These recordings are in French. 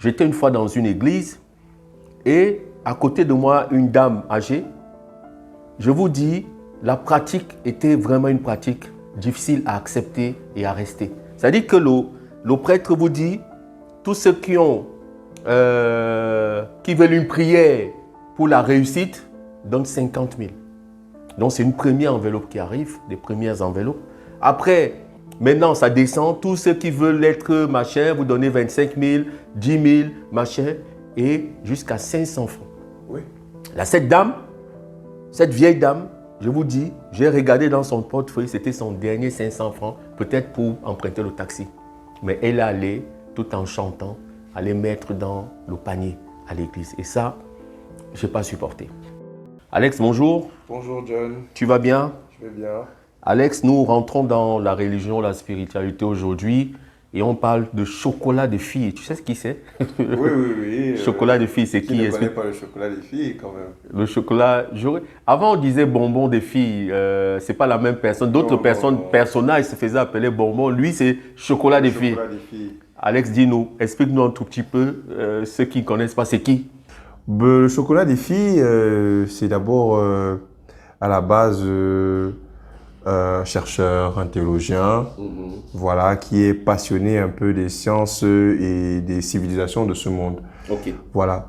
J'étais une fois dans une église et à côté de moi, une dame âgée. Je vous dis, la pratique était vraiment une pratique difficile à accepter et à rester. C'est-à-dire que le prêtre vous dit, tous ceux qui veulent une prière pour la réussite, donnent 50 000. Donc c'est une première enveloppe qui arrive, des premières enveloppes. Après, maintenant ça descend, tous ceux qui veulent être machin, vous donnez 25 000, 10 000, machin, et jusqu'à 500 francs. Oui. Là, cette dame, cette vieille dame, je vous dis, j'ai regardé dans son portefeuille, c'était son dernier 500 francs, peut-être pour emprunter le taxi. Mais elle allait, tout en chantant, aller mettre dans le panier à l'église. Et ça, je n'ai pas supporté. Alex, bonjour. Bonjour John. Tu vas bien? Je vais bien. Alex, nous rentrons dans la religion, la spiritualité aujourd'hui et on parle de chocolat de filles. Tu sais ce qui c'est? Oui. Chocolat de filles, c'est qui? Qui ne connaît pas le chocolat des filles quand même? Le chocolat, avant on disait bonbon des filles, c'est pas la même personne. D'autres personnages se faisaient appeler bonbon. Lui, c'est chocolat des filles. Alex, dis-nous, explique-nous un tout petit peu, ceux qui ne connaissent pas, c'est qui? Le chocolat des filles, c'est d'abord à la base un chercheur, un théologien, voilà, qui est passionné un peu des sciences et des civilisations de ce monde. Ok. Voilà.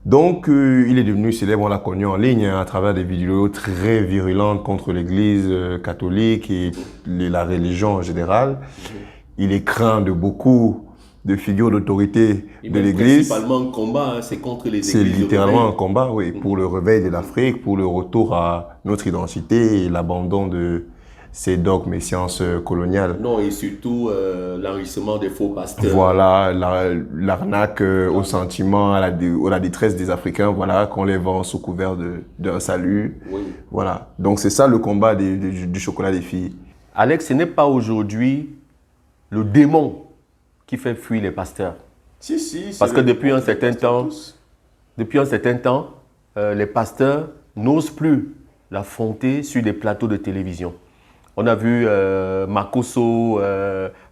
Donc, il est devenu célèbre, on l'a connu en ligne à travers des vidéos très virulentes contre l'Église catholique et la religion en général. Il est craint de beaucoup de figures d'autorité de l'Église. Principalement un combat, hein, c'est contre les églises. C'est littéralement un combat, oui, pour le réveil de l'Afrique, pour le retour à notre identité et l'abandon de ces dogmes et sciences coloniales. Non, et surtout l'enrichissement des faux pasteurs. Voilà, l'arnaque au sentiment, à la détresse des Africains, voilà, qu'on les vend sous couvert d'un salut. Oui. Voilà, donc c'est ça le combat du chocolat des filles. Alex, ce n'est pas aujourd'hui le démon qui fait fuir les pasteurs. Si. Parce que depuis un certain temps, les pasteurs n'osent plus l'affronter sur des plateaux de télévision. On a vu Makosso,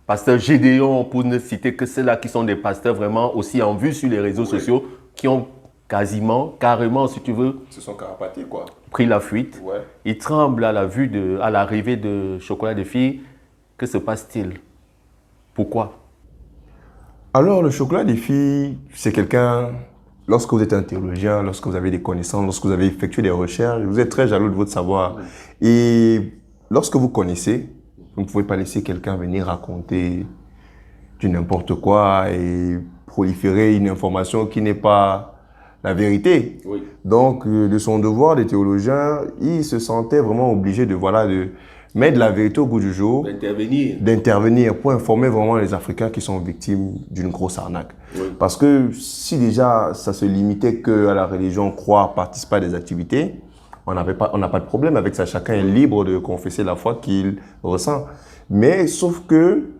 pasteur Gédéon, pour ne citer que ceux-là qui sont des pasteurs vraiment aussi en vue sur les réseaux sociaux, qui ont carrément, si tu veux, se sont carapatés, quoi. Pris la fuite. Ouais. Ils tremblent à l'arrivée de Chocolat de Filles. Que se passe-t-il? Pourquoi? Alors, le chocolat des filles, c'est quelqu'un, lorsque vous êtes un théologien, lorsque vous avez des connaissances, lorsque vous avez effectué des recherches, vous êtes très jaloux de votre savoir. Et lorsque vous connaissez, vous ne pouvez pas laisser quelqu'un venir raconter du n'importe quoi et proliférer une information qui n'est pas la vérité. Oui. Donc, de son devoir de théologien, il se sentait vraiment obligé de mettre la vérité au goût du jour. D'intervenir pour informer vraiment les Africains qui sont victimes d'une grosse arnaque. Oui. Parce que si déjà ça se limitait qu'à la religion, croire, participer à des activités, on n'a pas de problème avec ça. Chacun est libre de confesser la foi qu'il ressent. Mais sauf que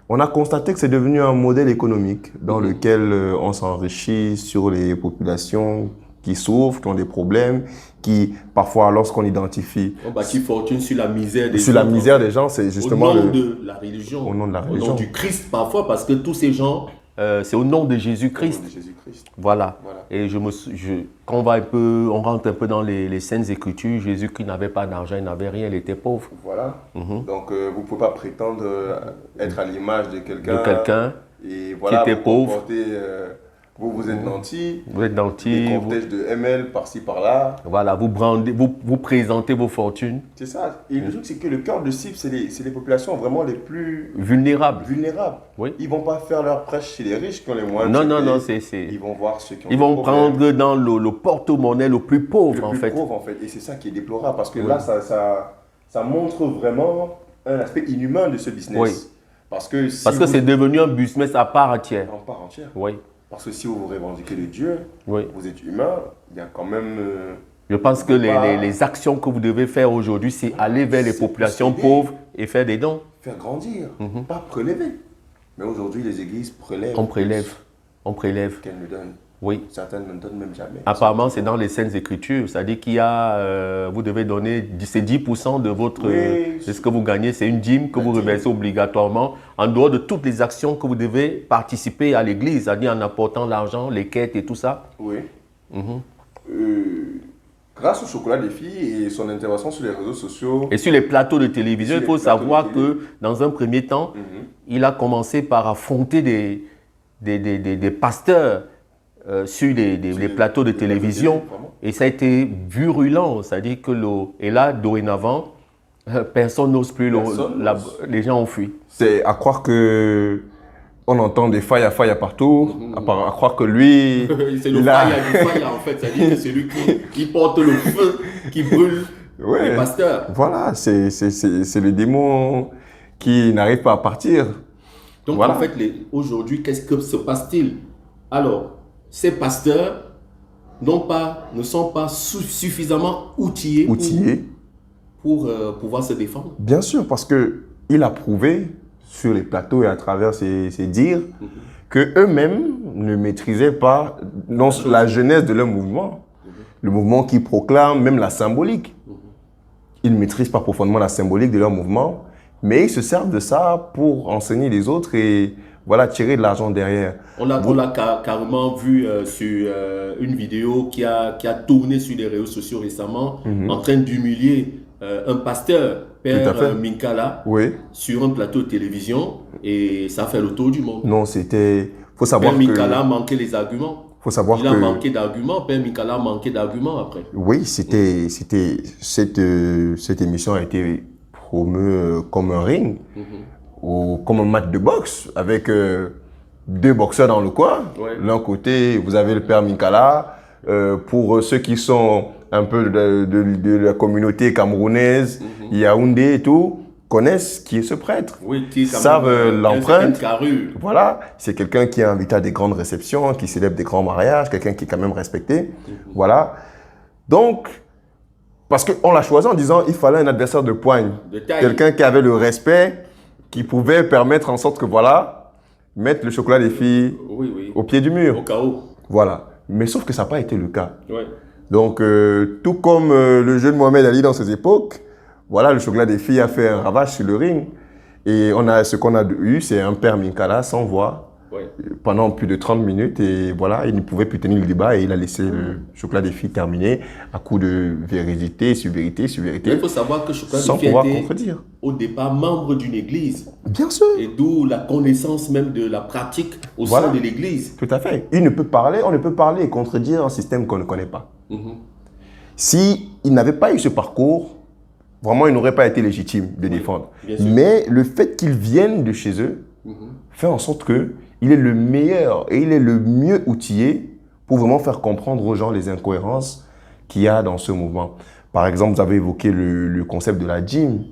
on a constaté que c'est devenu un modèle économique dans lequel on s'enrichit sur les populations qui souffrent, qui ont des problèmes, qui, parfois, lorsqu'on identifie... On bâtit fortune sur la misère des gens. Sur la misère des gens, c'est justement... Au nom de la religion. Au nom de la religion. Au nom du Christ, parfois, parce que tous ces gens, c'est au nom de Jésus-Christ. Voilà. Et quand on rentre un peu dans les Saintes Écritures, Jésus-Christ n'avait pas d'argent, il n'avait rien, il était pauvre. Voilà. Donc, vous ne pouvez pas prétendre être à l'image de quelqu'un et voilà, qui était pauvre. Vous êtes nanti. Vous êtes nanti. Des cortèges de ML par-ci, par-là. Voilà, vous présentez vos fortunes. C'est ça. Et le truc, c'est que le cœur de cible, c'est les populations vraiment les plus... vulnérables. Oui. Ils ne vont pas faire leur prêche chez les riches qui ont les moyens. Non, Ils vont voir ceux qui ont Ils vont prendre dans le porte-monnaie le plus pauvre, en fait. Le plus pauvre, en fait. Et c'est ça qui est déplorable. Parce que là, ça montre vraiment un aspect inhumain de ce business. Oui. Parce que c'est devenu un business à part entière. En part entière. Oui. Parce que si vous revendiquez de Dieu, vous êtes humain, il y a quand même... Je pense que les actions que vous devez faire aujourd'hui, c'est aller vers les populations pauvres et faire des dons. Faire grandir, pas prélever. Mais aujourd'hui, les églises prélèvent. On prélève. Qu'elles nous donnent. Oui. Certaines ne donnent même jamais. Apparemment, c'est dans les Saintes Écritures. C'est-à-dire qu'il y a, vous devez donner, c'est 10% de votre, Oui. de ce que vous gagnez. C'est une dîme que La vous dîme. reversez obligatoirement en dehors de toutes les actions que vous devez participer à l'église, c'est-à-dire en apportant l'argent, les quêtes et tout ça. Oui. Grâce au chocolat des filles et son intervention sur les réseaux sociaux. Et sur les plateaux de télévision, Sur il faut les plateaux savoir de télé. que dans un premier temps, il a commencé par affronter des pasteurs sur les plateaux de télévision. Et ça a été virulent. C'est-à-dire que et là, dorénavant, personne n'ose plus. Les gens ont fui. C'est à croire que on entend des failles partout, à croire que lui... C'est le faille en fait. C'est-à-dire que c'est lui qui porte le feu, qui brûle les pasteurs. Voilà, c'est le démon qui n'arrive pas à partir. Donc en fait, aujourd'hui, qu'est-ce que se passe-t-il? Alors, ces pasteurs ne sont pas suffisamment outillés pour pouvoir se défendre. Bien sûr, parce qu'il a prouvé sur les plateaux et à travers ses dires qu'eux-mêmes ne maîtrisaient pas la genèse de leur mouvement. Le mouvement qui proclame même la symbolique. Ils ne maîtrisent pas profondément la symbolique de leur mouvement, mais ils se servent de ça pour enseigner les autres et voilà, tirer de l'argent derrière. On l'a carrément vu sur une vidéo qui a tourné sur les réseaux sociaux récemment, en train d'humilier un pasteur, Père Minkala, sur un plateau de télévision, et ça a fait le tour du monde. Non, faut savoir Père Minkala a manqué les arguments. Il a manqué d'arguments. Père Minkala a manqué d'arguments après. Oui, cette émission a été promue comme un ring, ou comme un match de boxe, avec deux boxeurs dans le coin. L'un côté, vous avez le Père Minkala. Pour ceux qui sont un peu de la communauté camerounaise, Yaoundé et tout, connaissent qui est ce prêtre. Qui savent l'empreinte. Voilà, c'est quelqu'un qui est invité à des grandes réceptions, qui célèbre des grands mariages, quelqu'un qui est quand même respecté. Voilà. Donc, parce qu'on l'a choisi en disant il fallait un adversaire de poigne. Quelqu'un qui avait le respect, qui pouvait permettre en sorte que, voilà, mettre le chocolat des filles au pied du mur. Au chaos. Voilà. Mais sauf que ça n'a pas été le cas. Donc, tout comme le jeune Mohamed Ali dans ses époques, voilà, le chocolat des filles a fait un ravage sur le ring. Et ce qu'on a eu, c'est un Père Minkala sans voix pendant plus de 30 minutes. Et voilà, il ne pouvait plus tenir le débat et il a laissé le chocolat des filles terminer à coup de vérité sur vérité sur vérité. Mais il faut savoir que chocolat sans des filles pouvoir était contredire. Au départ membre d'une église. Bien sûr. Et d'où la connaissance même de la pratique au sein de l'église. Tout à fait. On ne peut parler et contredire un système qu'on ne connaît pas. S'il n'avait pas eu ce parcours, vraiment, il n'aurait pas été légitime de défendre. Mais le fait qu'il vienne de chez eux fait en sorte qu'il est le meilleur et il est le mieux outillé pour vraiment faire comprendre aux gens les incohérences qu'il y a dans ce mouvement. Par exemple, vous avez évoqué le concept de la dîme,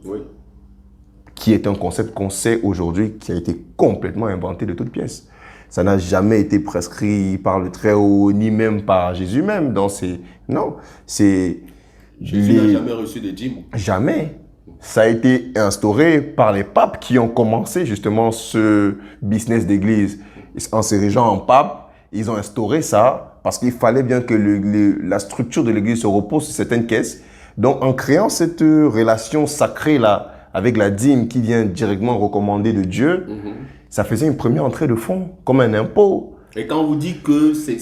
qui est un concept qu'on sait aujourd'hui qui a été complètement inventé de toutes pièces. Ça n'a jamais été prescrit par le Très-Haut, ni même par Jésus même. Non, c'est... Jésus n'a jamais reçu de dîme. Jamais. Ça a été instauré par les papes qui ont commencé justement ce business d'église. En s'érigeant en pape, ils ont instauré ça parce qu'il fallait bien que la structure de l'église se repose sur certaines caisses. Donc, en créant cette relation sacrée-là avec la dîme qui vient directement recommandée de Dieu, ça faisait une première entrée de fonds, comme un impôt. Et quand on vous dit que ça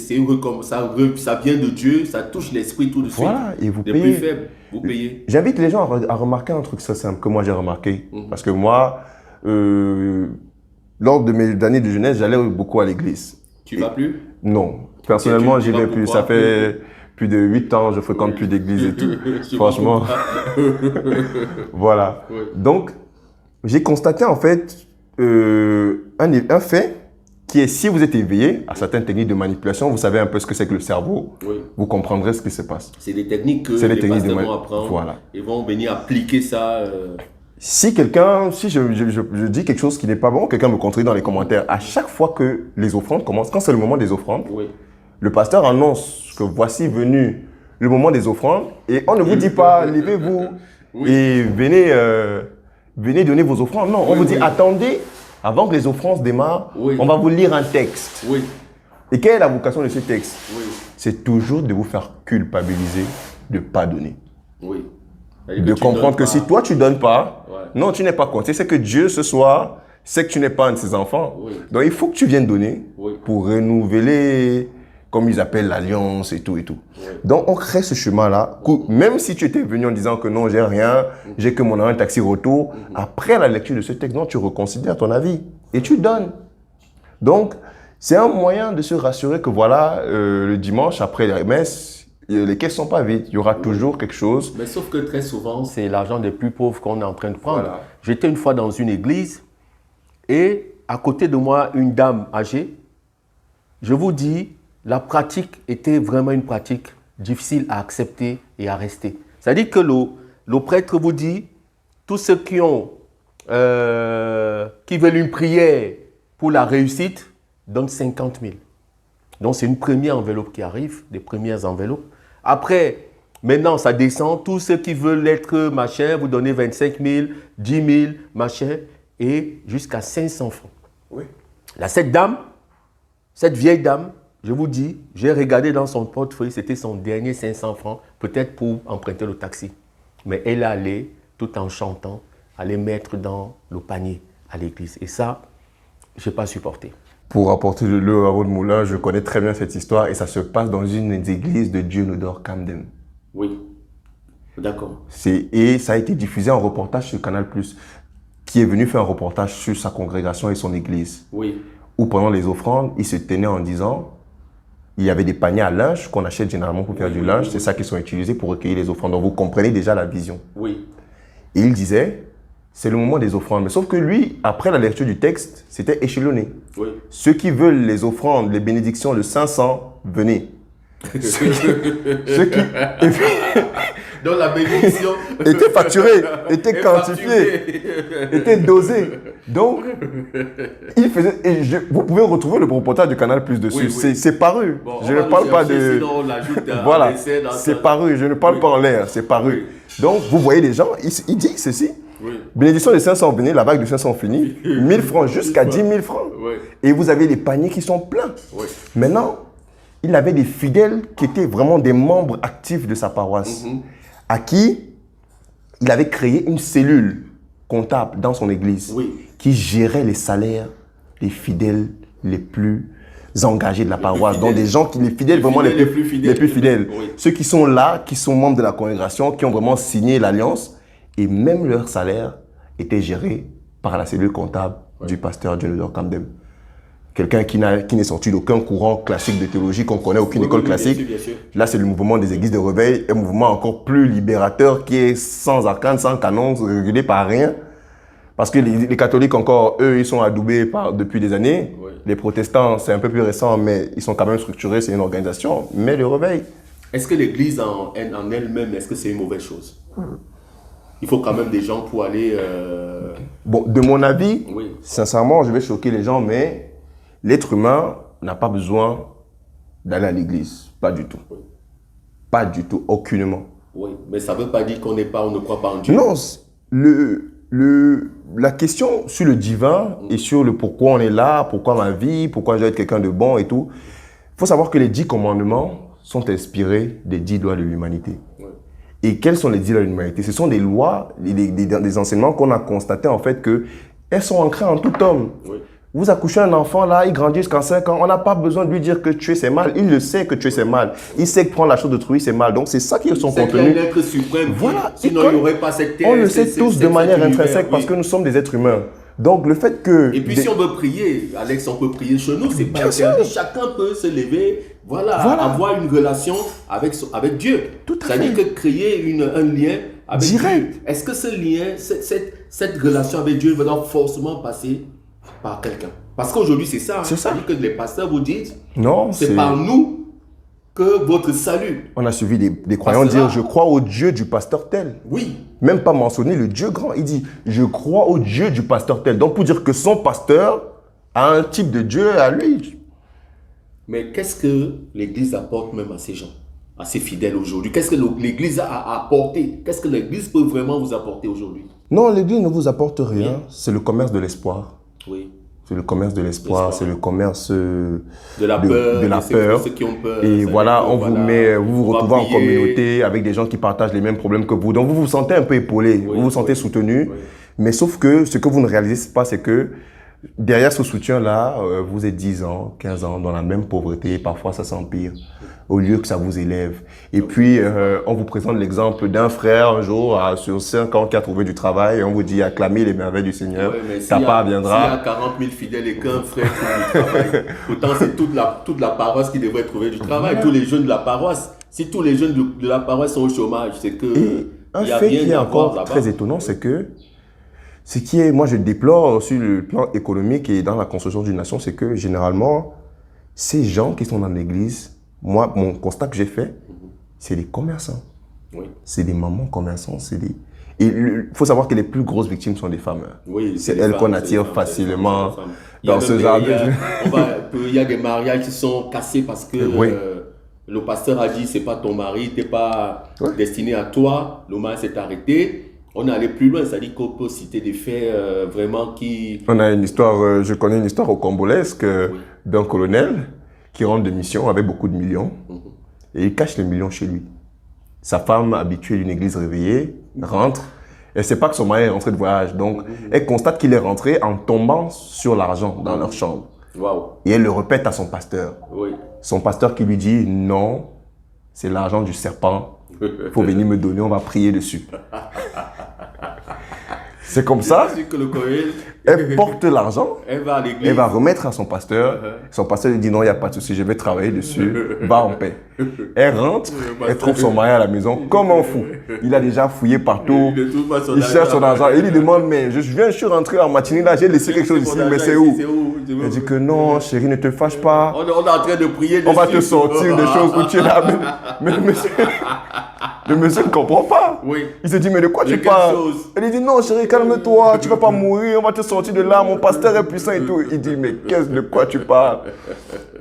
vient de Dieu, ça touche l'esprit tout de suite. Voilà, et vous les payez. plus faibles, vous payez. J'invite les gens à remarquer un truc très simple que moi j'ai remarqué. Parce que moi, lors de mes années de jeunesse, j'allais beaucoup à l'église. Tu vas plus? Non. Personnellement, j'y vais plus. Ça fait plus de 8 ans, je fréquente plus d'église et tout. Franchement. Voilà. Donc, j'ai constaté en fait un fait qui est, si vous êtes éveillé à certaines techniques de manipulation, vous savez un peu ce que c'est que le cerveau, vous comprendrez ce qui se passe. C'est des techniques que les pasteurs vont apprendre. Voilà. Ils vont venir appliquer ça. Si je dis quelque chose qui n'est pas bon, quelqu'un me contredit dans les commentaires. À chaque fois que les offrandes commencent, quand c'est le moment des offrandes, le pasteur annonce que voici venu le moment des offrandes et on ne vous dit pas levez-vous et venez donner vos offrandes. Non, on vous dit attendez. Avant que les offrandes démarrent, on va vous lire un texte. Et quelle est la vocation de ce texte? Oui. C'est toujours de vous faire culpabiliser de ne pas donner. Oui. De comprendre que si toi tu ne donnes pas, non, tu n'es pas compté. C'est que Dieu, ce soir, sait que tu n'es pas un de ses enfants. Oui. Donc il faut que tu viennes donner pour renouveler, comme ils appellent l'alliance et tout et tout. Oui. Donc on crée ce chemin-là. Même si tu étais venu en disant que non, j'ai rien, j'ai que mon taxi retour, après la lecture de ce texte, non, tu reconsidères ton avis et tu donnes. Donc, c'est un moyen de se rassurer que voilà, le dimanche, après les messes, les caisses ne sont pas vides. Il y aura toujours quelque chose. Mais sauf que très souvent, c'est l'argent des plus pauvres qu'on est en train de prendre. Voilà. J'étais une fois dans une église et à côté de moi, une dame âgée. Je vous dis, la pratique était vraiment une pratique difficile à accepter et à rester. C'est-à-dire que le prêtre vous dit, tous ceux qui veulent une prière pour la réussite, donnent 50 000. Donc c'est une première enveloppe qui arrive, des premières enveloppes. Après, maintenant ça descend, tous ceux qui veulent être machin, vous donnez 25 000, 10 000, machin, et jusqu'à 500 francs. Oui. Là, cette vieille dame, je vous dis, j'ai regardé dans son portefeuille, c'était son dernier 500 francs, peut-être pour emprunter le taxi. Mais elle allait, tout en chantant, aller mettre dans le panier à l'église. Et ça, je n'ai pas supporté. Pour apporter de l'eau à votre moulin, je connais très bien cette histoire et ça se passe dans une des églises de Dieu nous dort Camden. Oui, d'accord. Et ça a été diffusé en reportage sur Canal+, qui est venu faire un reportage sur sa congrégation et son église. Oui. Où pendant les offrandes, il se tenait en disant, il y avait des paniers à linge qu'on achète généralement pour faire du linge, c'est ça qui sont utilisés pour recueillir les offrandes. Donc vous comprenez déjà la vision. Oui. Et il disait, c'est le moment des offrandes. Mais sauf que lui, après la lecture du texte, c'était échelonné. Oui. Ceux qui veulent les offrandes, les bénédictions de 500, venez. Ceux qui Donc la bénédiction était facturée, était quantifiée, était dosée. Donc, il faisait. Et vous pouvez retrouver le reportage du Canal Plus dessus. Oui. C'est paru. Bon, je ne parle pas de. Sinon on l'ajoute voilà, c'est paru. Je ne parle pas en l'air. C'est paru. Donc, vous voyez les gens. Il dit ceci. Oui. Bénédiction de 500 venez, la vague de 500 finie. 1000 francs jusqu'à 10 000 francs. Oui. Et vous avez les paniers qui sont pleins. Oui. Maintenant, il avait des fidèles qui étaient vraiment des membres actifs de sa paroisse, à qui il avait créé une cellule comptable dans son église qui gérait les salaires des fidèles les plus engagés de la paroisse. Donc des gens les fidèles vraiment les plus fidèles. Oui. Ceux qui sont là, qui sont membres de la congrégation, qui ont vraiment signé l'alliance, et même leur salaire était géré par la cellule comptable du pasteur Jonathan Camden. Quelqu'un qui n'est sorti d'aucun courant classique de théologie, qu'on connaît, aucune école classique. Bien sûr. Là, c'est le mouvement des églises de réveil, un mouvement encore plus libérateur qui est sans arcane, sans canon, régulé par rien. Parce que les catholiques encore, eux, ils sont adoubés depuis des années. Oui. Les protestants, c'est un peu plus récent, mais ils sont quand même structurés, c'est une organisation. Mais le réveil... Est-ce que l'église en elle-même, est-ce que c'est une mauvaise chose? Il faut quand même des gens pour aller... Bon, de mon avis, Oui. sincèrement, je vais choquer les gens, mais l'être humain n'a pas besoin d'aller à l'église. Pas du tout. Oui. Pas du tout, aucunement. Oui, mais ça ne veut pas dire qu'on ne croit pas en Dieu. Non, la question sur le divin et sur le pourquoi on est là, pourquoi ma vie, pourquoi je dois être quelqu'un de bon et tout, il faut savoir que les 10 commandements sont inspirés des 10 lois de l'humanité. Oui. Et quelles sont les 10 lois de l'humanité? Ce sont des lois, des enseignements qu'on a constaté en fait qu'elles sont ancrées en tout homme. Oui. Vous accouchez un enfant là, il grandit jusqu'à 5 ans, on n'a pas besoin de lui dire que tuer c'est mal. Il le sait que tuer c'est mal. Il sait que prendre la chose d'autrui c'est mal. Donc c'est ça qui est son contenu. C'est l'être suprême. Voilà. Sinon il n'y aurait pas cette terre. On le sait tous de manière intrinsèque parce que nous sommes des êtres humains. Donc le fait que... Et puis si on veut prier, Alex, on peut prier chez nous, c'est pas interdit. Chacun peut se lever, voilà. Avoir une relation avec Dieu. C'est-à-dire que créer un lien avec direct. Dieu. Est-ce que ce lien, cette relation avec Dieu va forcément passer par quelqu'un? Parce qu'aujourd'hui c'est ça. C'est ça. C'est-à-dire que les pasteurs vous disent, non, c'est par nous que votre salut. On a suivi des croyants dire je crois au Dieu du pasteur tel. Oui. Même pas mentionner le Dieu grand. Il dit je crois au Dieu du pasteur tel. Donc pour dire que son pasteur a un type de Dieu à lui. Mais qu'est-ce que l'Église apporte même à ces gens, à ces fidèles aujourd'hui? Qu'est-ce que l'Église a apporté? Qu'est-ce que l'Église peut vraiment vous apporter aujourd'hui? Non, l'Église ne vous apporte rien. C'est le commerce de l'espoir. Oui. C'est le commerce de l'espoir, c'est le commerce de la peur, de la peur. Ceux qui ont peur. Et voilà, on voilà, vous met, vous vous retrouvez en prier. communauté avec des gens qui partagent les mêmes problèmes que vous. Donc vous vous sentez un peu épaulé, vous vous sentez soutenu. Oui. Mais sauf que ce que vous ne réalisez pas, c'est que derrière ce soutien-là, vous êtes 10 ans, 15 ans dans la même pauvreté. Parfois, ça s'empire au lieu que ça vous élève. Et puis, on vous présente l'exemple d'un frère un jour, sur 5 ans, qui a trouvé du travail. Et on vous dit, acclamez les merveilles du Seigneur. Ouais, Ta part viendra. S'il y a 40 000 fidèles et qu'un frère trouve du travail, pourtant c'est toute la paroisse qui devrait trouver du travail. Tous les jeunes de la paroisse. Si tous les jeunes de la paroisse sont au chômage, c'est que... Un fait qui est encore très étonnant, c'est que ce qui est, moi je déplore sur le plan économique et dans la construction d'une nation, c'est que généralement, ces gens qui sont dans l'église, moi, mon constat que j'ai fait, c'est des commerçants. Oui. C'est des mamans commerçants. Et il faut savoir que les plus grosses victimes sont des femmes. Oui, c'est elles qu'on attire facilement dans ce genre de jeu. Il y a des mariages qui sont cassés parce que le pasteur a dit c'est pas ton mari, t'es pas destiné à toi, le mariage s'est arrêté. On est allé plus loin, c'est-à-dire qu'on peut citer des faits vraiment qui... On a une histoire, je connais une histoire au Congolesque d'un colonel qui rentre de mission avec beaucoup de millions et il cache les millions chez lui. Sa femme, habituée d'une église réveillée, rentre. Elle ne sait pas que son mari est rentré de voyage. Donc, elle constate qu'il est rentré en tombant sur l'argent dans leur chambre. Wow. Et elle le répète à son pasteur. Oui. Son pasteur qui lui dit, non, c'est l'argent du serpent. Il faut venir me donner, on va prier dessus. C'est comme ça. Elle porte l'argent, elle va à l'église. Elle va remettre à son pasteur. Son pasteur lui dit non, il n'y a pas de souci, je vais travailler dessus, va en paix. Elle rentre, elle trouve son mari à la maison comme un fou. Il a déjà fouillé partout, il cherche son argent. Il lui demande, mais je suis rentré en matinée là, j'ai laissé quelque chose ici, mais c'est où? Elle dit que non, chérie, ne te fâche pas. On est en train de prier. On va te sortir des choses où tu es là. Mais le monsieur ne comprend pas. Oui. Il se dit, mais de quoi tu parles? Elle lui dit, non chérie, calme-toi, tu ne vas pas mourir, on va te sortir de là, mon pasteur est puissant et tout. Il dit, mais de quoi tu parles?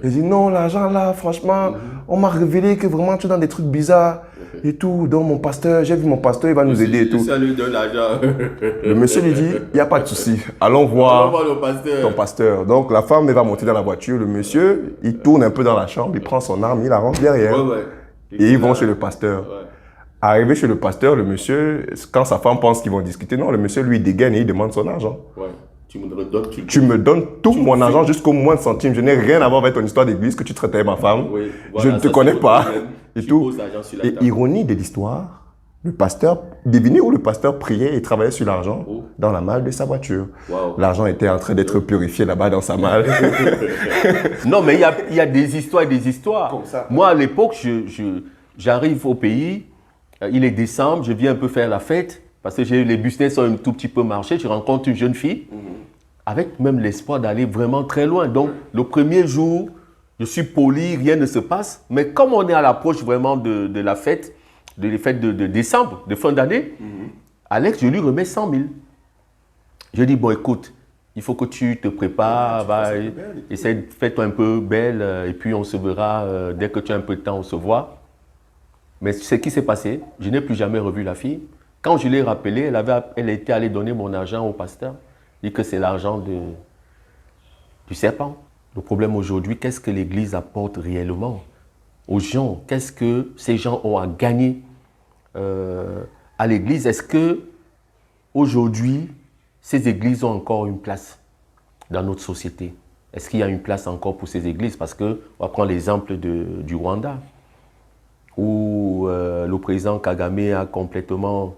Il dit, non, l'argent là, franchement, on m'a révélé que vraiment tu es dans des trucs bizarres et tout. Donc mon pasteur, j'ai vu mon pasteur, il va nous aider et tout. Ça lui donne l'argent. Le monsieur lui dit, il n'y a pas de souci, allons voir ton pasteur. Donc la femme, elle va monter dans la voiture. Le monsieur, il tourne un peu dans la chambre, il prend son arme, il la rentre derrière. Et ils vont chez le pasteur. Arrivé chez le pasteur, le monsieur, quand sa femme pense qu'ils vont discuter, non, le monsieur lui dégaine et il demande son argent. Tu me donnes tout mon argent jusqu'au moindre centime. Je n'ai rien à voir avec ton histoire d'église que tu traitais ma femme. Je ne te connais pas. Et tout. Et ironie de l'histoire, le pasteur, devinez où le pasteur priait et travaillait sur l'argent? Dans la malle de sa voiture. L'argent était en train d'être purifié là-bas dans sa malle. Non, mais il y a des histoires et des histoires. Comme ça. Moi, à l'époque, j'arrive au pays, il est décembre, je viens un peu faire la fête, parce que les business ont un tout petit peu marché, je rencontre une jeune fille, avec même l'espoir d'aller vraiment très loin. Donc, le premier jour, je suis poli, rien ne se passe, mais comme on est à l'approche vraiment de la fête, de décembre, de fin d'année, Alex, je lui remets 100 000. Je dis, bon, écoute, il faut que tu te prépares, fais-toi un peu belle, et puis on se verra, dès que tu as un peu de temps, on se voit. Mais ce qui s'est passé, je n'ai plus jamais revu la fille. Quand je l'ai rappelée, elle était allée donner mon argent au pasteur. Il dit que c'est l'argent du serpent. Le problème aujourd'hui, qu'est-ce que l'Église apporte réellement aux gens? Qu'est-ce que ces gens ont à gagner à l'Église? Est-ce que aujourd'hui, ces églises ont encore une place dans notre société? Est-ce qu'il y a une place encore pour ces églises? Parce qu'on va prendre l'exemple du Rwanda, où le président Kagame a complètement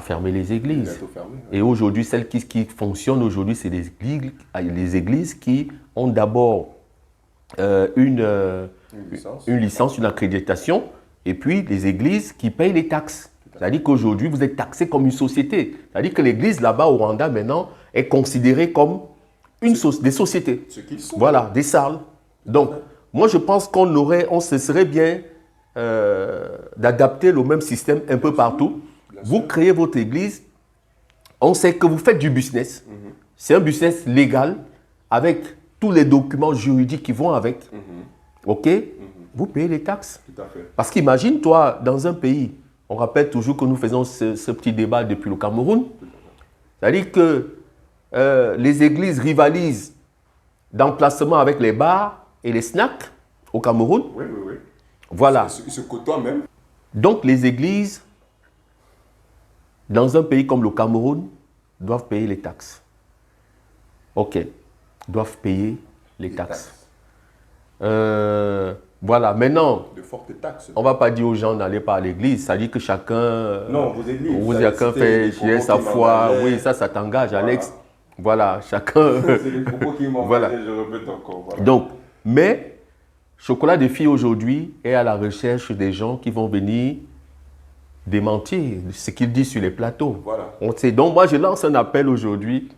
fermé les églises. Et aujourd'hui, celles qui fonctionnent aujourd'hui, c'est les églises qui ont d'abord une licence, une accréditation, et puis les églises qui payent les taxes. C'est-à-dire qu'aujourd'hui, vous êtes taxé comme une société. C'est-à-dire que l'église là-bas au Rwanda, maintenant, est considérée comme des sociétés. Voilà, des salles. Donc, moi, je pense on se serait bien d'adapter le même système un peu partout. Vous créez votre église, on sait que vous faites du business. C'est un business légal, avec tous les documents juridiques qui vont avec. OK? Vous payez les taxes. Tout à fait. Parce qu'imagine, toi, dans un pays, on rappelle toujours que nous faisons ce petit débat depuis le Cameroun. C'est-à-dire que les églises rivalisent d'emplacement avec les bars et les snacks au Cameroun. Oui, oui, oui. Voilà. Ils se côtoient même. Donc les églises, dans un pays comme le Cameroun, doivent payer les taxes. Ok, doivent payer les taxes. Voilà, maintenant, De fortes taxes. on ne va pas dire aux gens d'aller pas à l'église, ça dit que chacun, Non, vous êtes libre. chacun fait chier sa foi. Oui, ça t'engage, voilà. Alex. Voilà, chacun. C'est les propos qui m'ont voilà. je répète encore. Voilà. Donc, mais Chocolat des filles aujourd'hui est à la recherche des gens qui vont venir démentir ce qu'il dit sur les plateaux. Voilà. Donc, moi, je lance un appel aujourd'hui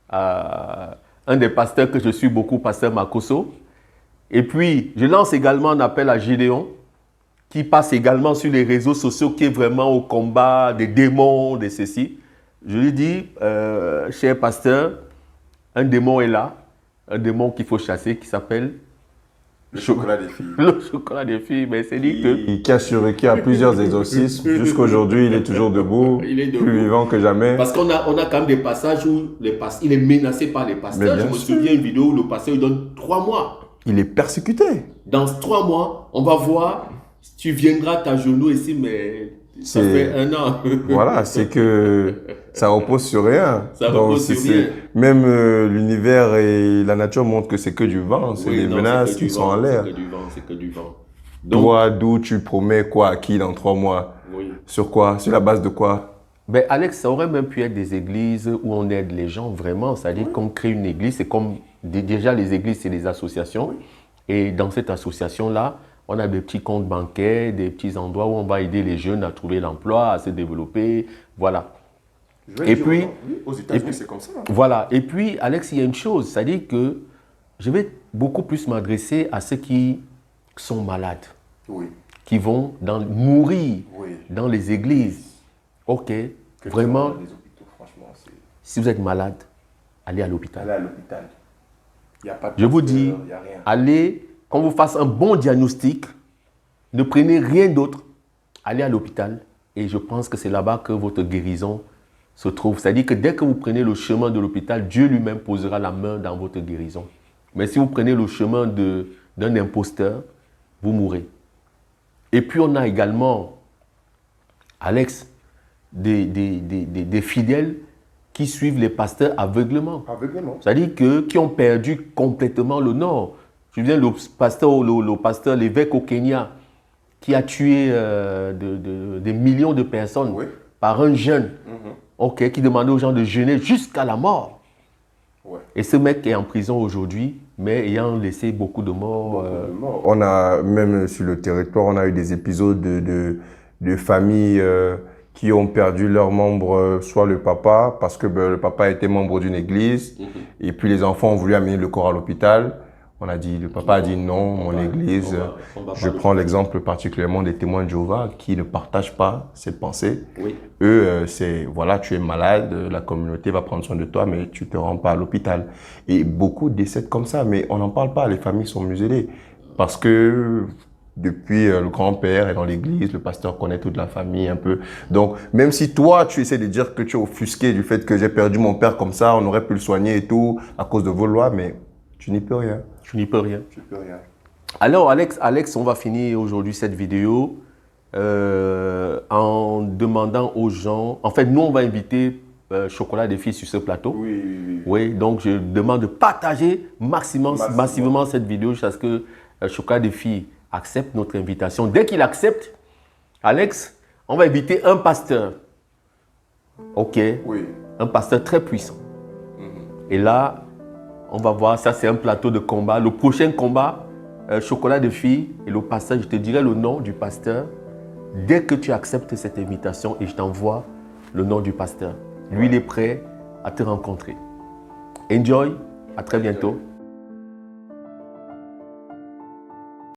à un des pasteurs que je suis beaucoup, pasteur Makoso. Et puis, je lance également un appel à Gédéon, qui passe également sur les réseaux sociaux, qui est vraiment au combat des démons, de ceci. Je lui dis, cher pasteur, un démon est là, un démon qu'il faut chasser, qui s'appelle le chocolat des filles. Le chocolat des filles, mais c'est dit que... Qui a plusieurs exorcismes. Jusqu'à aujourd'hui, il est toujours debout, il est debout, plus vivant que jamais. Parce qu'on a quand même des passages où il est menacé par les pasteurs. Je me souviens d'une vidéo où le pasteur lui donne 3 mois. Il est persécuté. Dans 3 mois, on va voir, tu viendras t'agenouiller ici, mais ça fait 1 an. Voilà, c'est que ça repose sur rien. Ça repose sur rien. Même l'univers et la nature montrent que c'est que du vent, c'est des menaces qui sont en l'air. C'est que du vent. Donc, toi, d'où tu promets quoi à qui dans 3 mois? Oui. Sur quoi? Sur la base de quoi? Ben Alex, ça aurait même pu être des églises où on aide les gens vraiment. C'est-à-dire qu'on crée une église, c'est comme déjà les églises, c'est des associations. Et dans cette association-là, on a des petits comptes bancaires, des petits endroits où on va aider les jeunes à trouver l'emploi, à se développer. Voilà. Et puis, aux États-Unis, c'est comme ça. Voilà. Et puis, Alex, il y a une chose, c'est-à-dire que je vais beaucoup plus m'adresser à ceux qui sont malades, qui vont mourir dans les églises. Ok, vraiment, les hôpitaux, franchement, si vous êtes malade, allez à l'hôpital. Allez à l'hôpital. Il n'y a pas de Je vous dis, allez, quand vous fassiez un bon diagnostic, ne prenez rien d'autre, allez à l'hôpital. Et je pense que c'est là-bas que votre guérison se trouve. C'est-à-dire que dès que vous prenez le chemin de l'hôpital, Dieu lui-même posera la main dans votre guérison. Mais si vous prenez le chemin d'un imposteur, vous mourrez. Et puis on a également, Alex, des fidèles qui suivent les pasteurs aveuglément. C'est-à-dire qui ont perdu complètement le nord. Je me souviens le pasteur, l'évêque au Kenya, qui a tué des millions de personnes par un jeûne, qui demandait aux gens de jeûner jusqu'à la mort. Et ce mec est en prison aujourd'hui, mais ayant laissé beaucoup de morts. On a, même sur le territoire, on a eu des épisodes de familles qui ont perdu leurs membres, soit le papa, parce que le papa était membre d'une église, et puis les enfants ont voulu amener le corps à l'hôpital. Le papa a dit non, mon église. Je prends l'exemple particulièrement des témoins de Jéhovah qui ne partagent pas cette pensée. Eux, c'est voilà, tu es malade, la communauté va prendre soin de toi, mais tu ne te rends pas à l'hôpital. Et beaucoup décèdent comme ça, mais on n'en parle pas, les familles sont muselées. Parce que depuis le grand-père est dans l'église, le pasteur connaît toute la famille un peu. Donc, même si toi, tu essaies de dire que tu es offusqué du fait que j'ai perdu mon père comme ça, on aurait pu le soigner et tout, à cause de vos lois, mais tu n'y peux rien. Tu n'y peux rien. Tu peux rien. Alors, Alex, on va finir aujourd'hui cette vidéo en demandant aux gens... En fait, nous, on va inviter Chocolat des filles sur ce plateau. Oui, donc je demande de partager massivement cette vidéo jusqu'à ce que Chocolat des filles accepte notre invitation. Dès qu'il accepte, Alex, on va inviter un pasteur. Ok. Un pasteur très puissant. Et là, on va voir, ça c'est un plateau de combat. Le prochain combat, Chocolat de filles et le pasteur, je te dirai le nom du pasteur dès que tu acceptes cette invitation et je t'envoie le nom du pasteur. Lui, il est prêt à te rencontrer. Enjoy, à très bientôt.